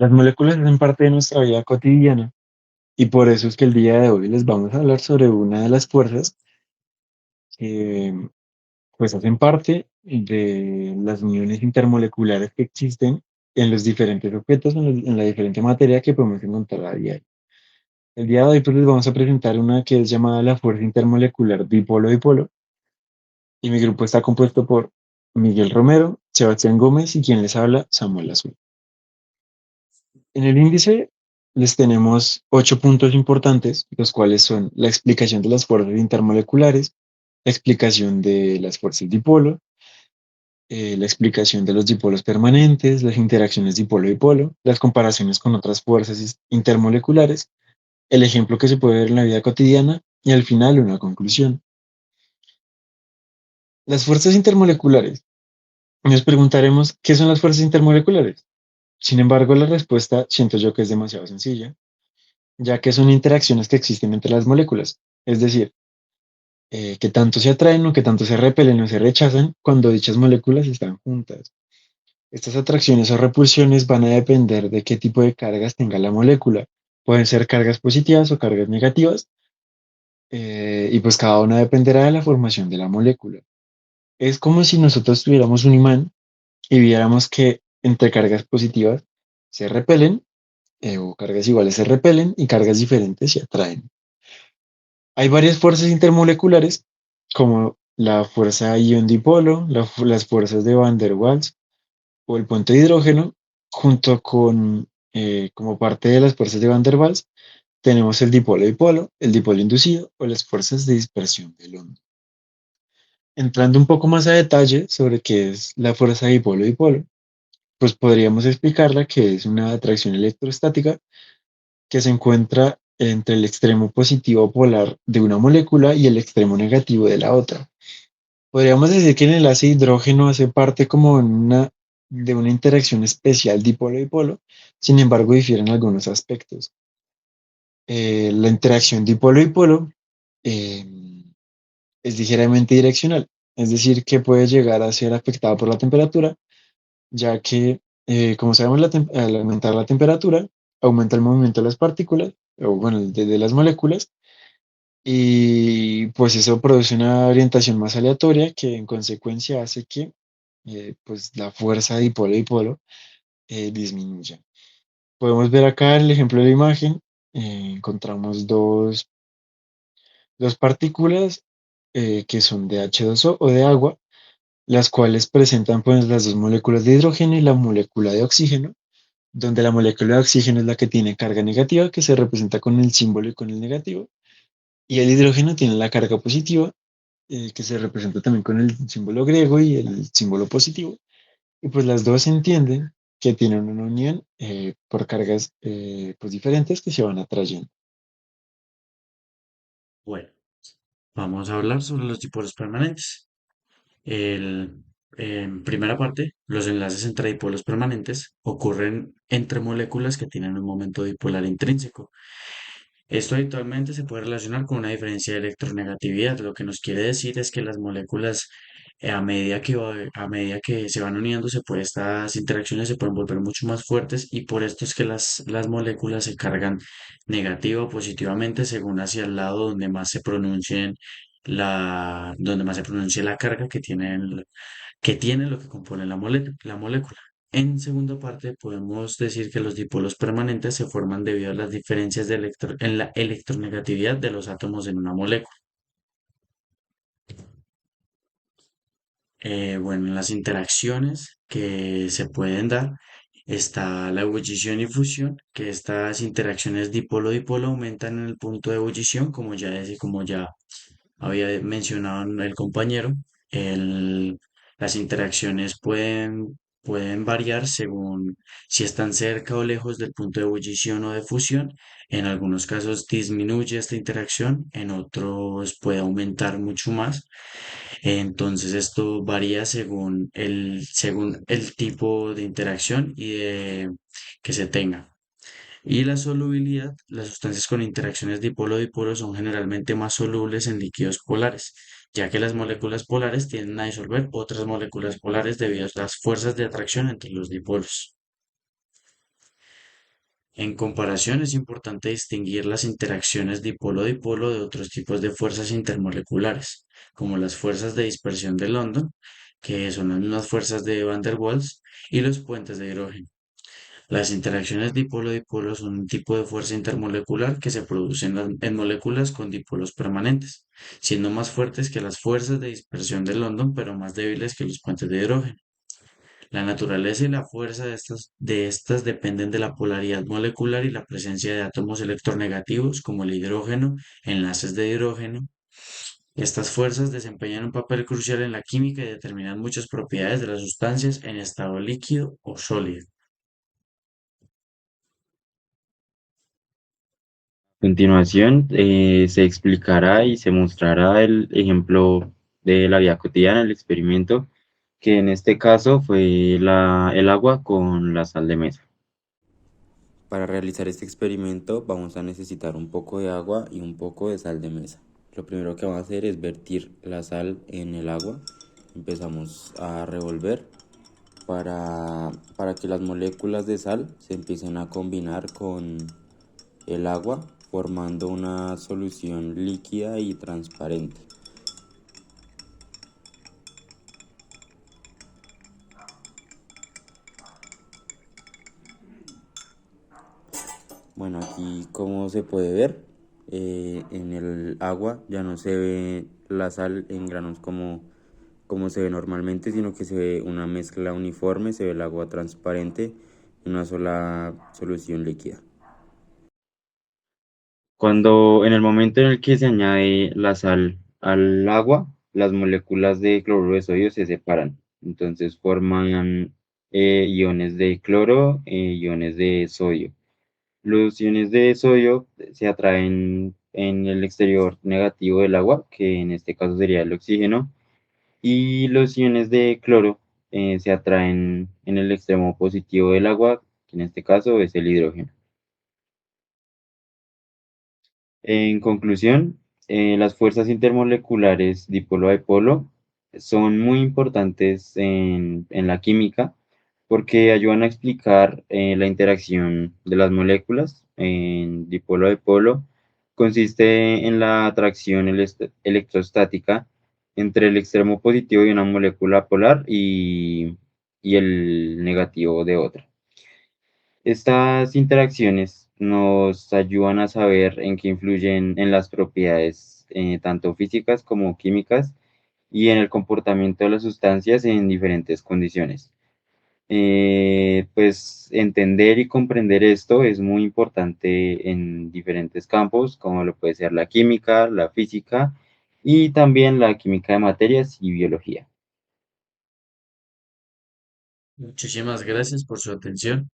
Las moléculas hacen parte de nuestra vida cotidiana y por eso es que el día de hoy les vamos a hablar sobre una de las fuerzas que pues hacen parte de las uniones intermoleculares que existen en los diferentes objetos, en la diferente materia que podemos encontrar a diario. El día de hoy pues les vamos a presentar una que es llamada la fuerza intermolecular dipolo-dipolo y mi grupo está compuesto por Miguel Romero, Sebastián Gómez y quien les habla, Samuel Azul. En el índice les tenemos 8 puntos importantes, los cuales son la explicación de las fuerzas intermoleculares, la explicación de las fuerzas dipolo, la explicación de los dipolos permanentes, las interacciones dipolo-dipolo, las comparaciones con otras fuerzas intermoleculares, el ejemplo que se puede ver en la vida cotidiana y al final una conclusión. Las fuerzas intermoleculares. Nos preguntaremos qué son las fuerzas intermoleculares. Sin embargo, la respuesta siento yo que es demasiado sencilla, ya que son interacciones que existen entre las moléculas, es decir, que tanto se atraen o que tanto se repelen o se rechazan cuando dichas moléculas están juntas. Estas atracciones o repulsiones van a depender de qué tipo de cargas tenga la molécula. Pueden ser cargas positivas o cargas negativas, y pues cada una dependerá de la formación de la molécula. Es como si nosotros tuviéramos un imán y viéramos que entre cargas positivas se repelen, o cargas iguales se repelen y cargas diferentes se atraen. Hay varias fuerzas intermoleculares, como la fuerza ion-dipolo, las fuerzas de Van der Waals o el puente de hidrógeno, junto con, como parte de las fuerzas de Van der Waals, tenemos el dipolo-dipolo, el dipolo inducido o las fuerzas de dispersión del hondo. Entrando un poco más a detalle sobre qué es la fuerza dipolo-dipolo, pues podríamos explicarla que es una atracción electrostática que se encuentra entre el extremo positivo polar de una molécula y el extremo negativo de la otra. Podríamos decir que el enlace de hidrógeno hace parte como de una interacción especial dipolo-dipolo, sin embargo difieren algunos aspectos. La interacción dipolo-dipolo eh, es ligeramente direccional, es decir, que puede llegar a ser afectada por la temperatura, ya que, como sabemos, al aumentar la temperatura, aumenta el movimiento de las partículas, o bueno, de las moléculas, y pues eso produce una orientación más aleatoria que en consecuencia hace que pues la fuerza dipolo-dipolo disminuya. Podemos ver acá en el ejemplo de la imagen, encontramos dos partículas que son de H2O o de agua, las cuales presentan pues las dos moléculas de hidrógeno y la molécula de oxígeno, donde la molécula de oxígeno es la que tiene carga negativa, que se representa con el símbolo y con el negativo, y el hidrógeno tiene la carga positiva, que se representa también con el símbolo griego y el símbolo positivo, y pues las dos entienden que tienen una unión por cargas pues diferentes que se van atrayendo. Bueno, vamos a hablar sobre los dipolos permanentes. En primera parte, los enlaces entre dipolos permanentes ocurren entre moléculas que tienen un momento dipolar intrínseco. Esto habitualmente se puede relacionar con una diferencia de electronegatividad. Lo que nos quiere decir es que las moléculas, a medida que se van uniendo, estas interacciones se pueden volver mucho más fuertes y por esto es que las moléculas se cargan negativa o positivamente según hacia el lado donde más se pronuncien donde más se pronuncie la carga que tiene lo que compone la molécula. En segunda parte, podemos decir que los dipolos permanentes se forman debido a las diferencias en la electronegatividad de los átomos en una molécula. Bueno, en las interacciones que se pueden dar está la ebullición y fusión, que estas interacciones dipolo-dipolo aumentan en el punto de ebullición, como ya había mencionado el compañero. el- las interacciones pueden variar según si están cerca o lejos del punto de ebullición o de fusión. En algunos casos disminuye esta interacción, en otros puede aumentar mucho más. Entonces esto varía según el tipo de interacción que se tenga. Y la solubilidad, las sustancias con interacciones dipolo-dipolo son generalmente más solubles en líquidos polares, ya que las moléculas polares tienden a disolver otras moléculas polares debido a las fuerzas de atracción entre los dipolos. En comparación, es importante distinguir las interacciones dipolo-dipolo de otros tipos de fuerzas intermoleculares, como las fuerzas de dispersión de London, que son las mismas fuerzas de Van der Waals, y los puentes de hidrógeno. Las interacciones dipolo-dipolo son un tipo de fuerza intermolecular que se produce en moléculas con dipolos permanentes, siendo más fuertes que las fuerzas de dispersión de London, pero más débiles que los puentes de hidrógeno. La naturaleza y la fuerza de estas dependen de la polaridad molecular y la presencia de átomos electronegativos como el hidrógeno, enlaces de hidrógeno. Estas fuerzas desempeñan un papel crucial en la química y determinan muchas propiedades de las sustancias en estado líquido o sólido. A continuación, se explicará y se mostrará el ejemplo de la vida cotidiana, el experimento, que en este caso fue el agua con la sal de mesa. Para realizar este experimento vamos a necesitar un poco de agua y un poco de sal de mesa. Lo primero que vamos a hacer es vertir la sal en el agua. Empezamos a revolver para que las moléculas de sal se empiecen a combinar con el agua, formando una solución líquida y transparente. Bueno, aquí como se puede ver, en el agua ya no se ve la sal en granos como se ve normalmente, sino que se ve una mezcla uniforme, se ve el agua transparente, una sola solución líquida. Cuando en el momento en el que se añade la sal al agua, las moléculas de cloruro de sodio se separan. Entonces forman iones de cloro e iones de sodio. Los iones de sodio se atraen en el exterior negativo del agua, que en este caso sería el oxígeno, y los iones de cloro se atraen en el extremo positivo del agua, que en este caso es el hidrógeno. En conclusión, las fuerzas intermoleculares dipolo a dipolo son muy importantes en la química porque ayudan a explicar la interacción de las moléculas en dipolo a dipolo. Consiste en la atracción electrostática entre el extremo positivo de una molécula polar y el negativo de otra. Estas interacciones nos ayudan a saber en qué influyen en las propiedades tanto físicas como químicas y en el comportamiento de las sustancias en diferentes condiciones. Pues entender y comprender esto es muy importante en diferentes campos, como lo puede ser la química, la física y también la química de materias y biología. Muchísimas gracias por su atención.